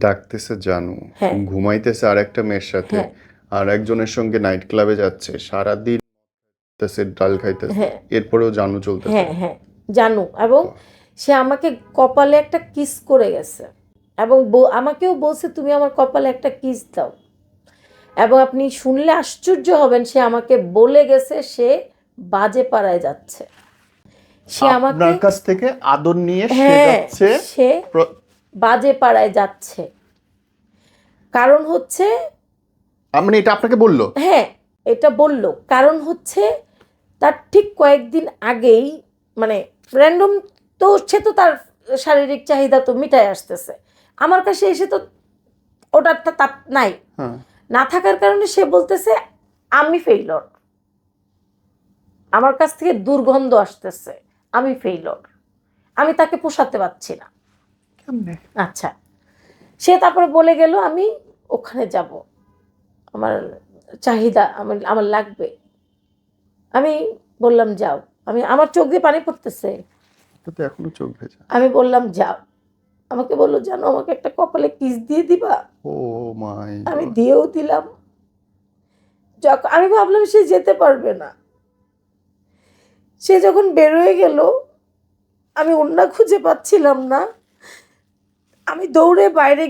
ডাকতেছে জানু, হ্যাঁ ঘুমাইতেছে আর একটা মেয়ের সাথে, হ্যাঁ আর একজনের সঙ্গে নাইট ক্লাবে যাচ্ছে, সারাদিন খাইতেছে, ডাল খাইতেছে, হ্যাঁ এরপরেও জানু চলতেছে। হ্যাঁ হ্যাঁ জানু, এবং সে আমাকে কপালে একটা কিস করে গেছে, এবং আমাকেও বলছে তুমি আমার কপালে একটা কিস দাও। এবং আপনি শুনলে আশ্চর্য হবেন, সে আমাকে বলে গেছে সে বাজে পাড়ায় যাচ্ছে। সে আমাকে, আপনার কাছ থেকে আদর নিয়ে সে হ্যাঁ, যাচ্ছে সে বাজে পাড়ায় যাচ্ছে। কারণ হচ্ছে, মানে এটা আপনাকে বললো? হ্যাঁ, এটা বলল। কারণ হচ্ছে তার ঠিক কয়েকদিন আগেই, মানে র্যান্ডম, তো সে তো তার শারীরিক চাহিদা তো মিটায় আসতেছে, আমার কাছে এসে তো ওটার তাপ নাই, হ্যাঁ। না থাকার কারণে সে বলতেছে আমি ফেইলর, আমার কাছ থেকে দুর্গন্ধ আসতেছে, আমি ফেইলর, আমি তাকে পোষাতে পারছি না। কেমনে? আচ্ছা, সে তারপরে বলে গেল আমি ওখানে যাব, আমার চাহিদা, আমার আমার লাগবে। আমি বললাম যাও, আমার চোখ দিয়ে পানি পড়তেছে, তো এখনো চোখ ভেজা। আমি বললাম যাও। আমাকে বললো জানো আমাকে একটা কপালে কিস দিয়ে দিবা। ও মাই আমি গড। দিয়েও দিলাম। যখন আমি ভাবলাম সে যেতে পারবে না, সে যখন বেরোয় গেল, আমি ওড়না খুঁজে পাচ্ছিলাম না, আমি দৌড়ে বাইরে